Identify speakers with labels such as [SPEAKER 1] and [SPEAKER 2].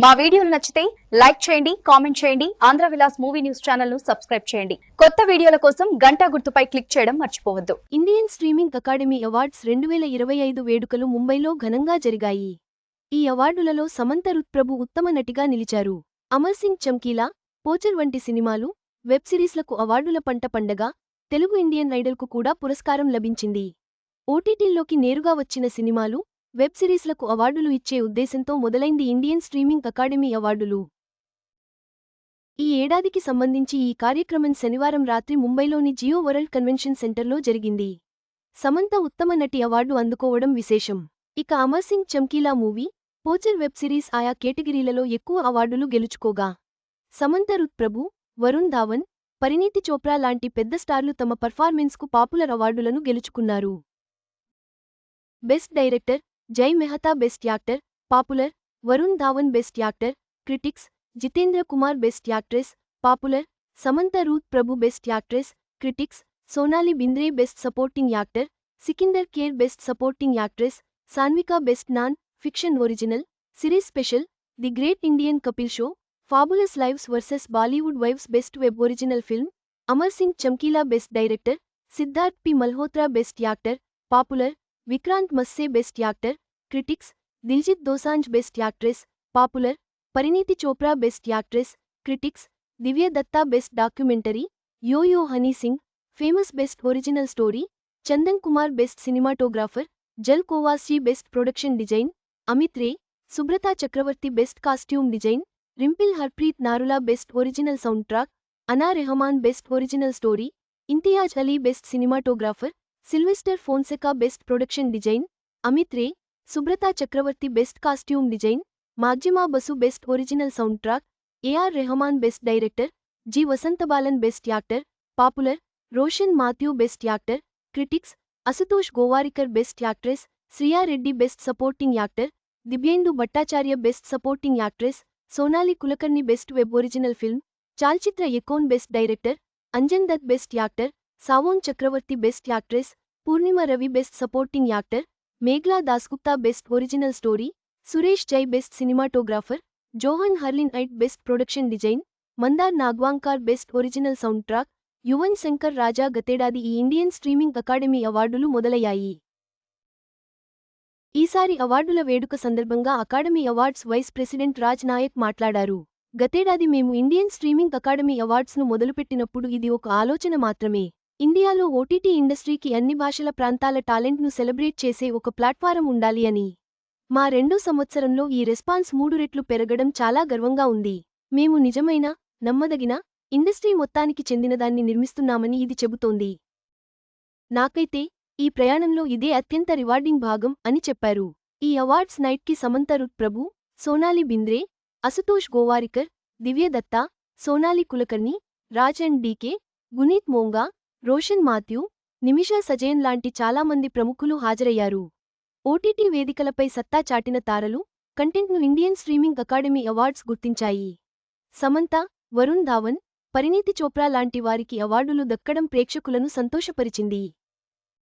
[SPEAKER 1] మా వీడియోలు నచ్చితే లైక్ చేయండి, కామెంట్ చేయండి. Andhra Vilas movie news channel ను సబ్స్క్రైబ్ చేయండి. కొత్త వీడియోల కోసం గంట గుర్తుపై క్లిక్ చేయడం మర్చిపోవద్దు.
[SPEAKER 2] ఇండియన్ స్ట్రీమింగ్ అకాడమీ అవార్డ్స్ 2025 వేడుకలు ముంబైలో ఘనంగా జరిగాయి. ఈ అవార్డులలో సమంత రుత్ ప్రభు ఉత్తమ నటిగా నిలిచారు. అమర్ సింగ్ చమ్కీలా, పోచర్ వంటి సినిమాలు, వెబ్ సిరీస్లకు అవార్డుల పండగ. తెలుగు ఇండియన్ ఐడల్కు కూడా పురస్కారం లభించింది. ఓటీటీల్లోకి నేరుగా వచ్చిన సినిమాలు, వెబ్ సిరీస్లకు అవార్డులు ఇచ్చే ఉద్దేశంతో మొదలైంది ఇండియన్ స్ట్రీమింగ్ అకాడమీ అవార్డులు. ఈ ఏడాదికి సంబంధించి ఈ కార్యక్రమం శనివారం రాత్రి ముంబైలోని జియో వరల్డ్ కన్వెన్షన్ సెంటర్లో జరిగింది. సమంత ఉత్తమ నటి అవార్డు అందుకోవడం విశేషం. ఇక Amar Singh చమ్కీలా movie, posture web series ఆయా కేటగిరీలలో ఎక్కువ అవార్డులు గెలుచుకోగా, సమంత రుత్ ప్రభు, వరుణ్ ధావన్, పరిణీతి చోప్రా లాంటి పెద్ద స్టార్లు తమ పర్ఫార్మెన్స్కు పాపులర్ అవార్డులను గెలుచుకున్నారు. Best director Jai Mehta best actor, popular, Varun Dhawan best actor, critics, Jitendra Kumar best actress, popular, Samantha Ruth Prabhu best actress, critics, Sonali Bendre best supporting actor, Sikandar Kher best supporting actress, Sanvika best non fiction original, series special, the great Indian Kapil show, fabulous lives versus Bollywood wives best web original film, Amar Singh Chamkila best director, Siddharth P Malhotra best actor, popular, Vikrant Massey best actor, critics, Diljit Dosanjh best actress, popular, Parineeti Chopra best actress, critics, Divya Dutta best documentary, Yo Honey Singh, famous best original story, Chandan Kumar best cinematographer, Jal Cowasji best production design, Amit Ray, Subrata Chakraborty best costume design, Rimple Harpreet Narula best original sound track, A R Rahman best original story, Imtiaz Ali best cinematographer, Sylvester Fonseca best production design, Amit Ray, Subrata Chakraborty best costume design, Maxima Basu best original sound track, A R Rahman best director, G Vasanthabalan best actor, popular, Roshan Mathew best actor, critics, Ashutosh Gowariker best actress, Shriya Reddy best supporting actor, Divyenndu Bhattacharya best supporting actress, Sonali Kulkarni best web original film, Chalchitra Ekhon best director, Anjan Dutt best actor, Sawon Chakraborty best actress, Purnima Ravi best supporting actor, Meghla Dasgupta best original story, Suresh Jai best cinematographer, Johan Heurlin Aidt best production design, Mandar నాగ్వాంకార్ best original sound track, Yuvan Shankar Raja. గతేడాది ఈ Indian streaming academy అవార్డులు మొదలయ్యాయి. ఈసారి అవార్డుల వేడుక సందర్భంగా academy awards vice president Raj Nayak మాట్లాడారు. గతేడాది మేము ఇండియన్ స్ట్రీమింగ్ అకాడమీ అవార్డ్స్ను మొదలుపెట్టినప్పుడు ఇది ఒక ఆలోచన మాత్రమే. ఇండియాలో ఓటీటీ ఇండస్ట్రీకి అన్ని భాషల ప్రాంతాల టాలెంట్ను సెలబ్రేట్ చేసే ఒక ప్లాట్ఫారం ఉండాలి అని. మా 2 సంవత్సరంలో ఈ రెస్పాన్స్ 3 రెట్లు పెరగడం చాలా గర్వంగా ఉంది. మేము నిజమైన, నమ్మదగిన, ఇండస్ట్రీ మొత్తానికి చెందినదాన్ని నిర్మిస్తున్నామని ఇది చెబుతోంది. నాకైతే ఈ ప్రయాణంలో ఇదే అత్యంత రివార్డింగ్ భాగం అని చెప్పారు. ఈ అవార్డ్స్ నైట్కి సమంత రుత్ ప్రభు, సోనాలి బింద్రే, అసుతోష్ గోవారికర్, దివ్య దత్తా, సోనాలి కులకర్ణి, రాజ్ అండ్ డీకే, గునీత్ మోంగా, రోషన్ మాథ్యూ, నిమిషా సజయన్ లాంటి చాలామంది ప్రముఖులు హాజరయ్యారు. ఓటీటీ వేదికలపై సత్తా చాటిన తారలు, కంటెంట్ను ఇండియన్ స్ట్రీమింగ్ అకాడమీ అవార్డ్స్ గుర్తించాయి. సమంత, వరుణ్ ధావన్, పరిణీతి చోప్రా లాంటి వారికి అవార్డులు దక్కడం ప్రేక్షకులను సంతోషపరిచింది.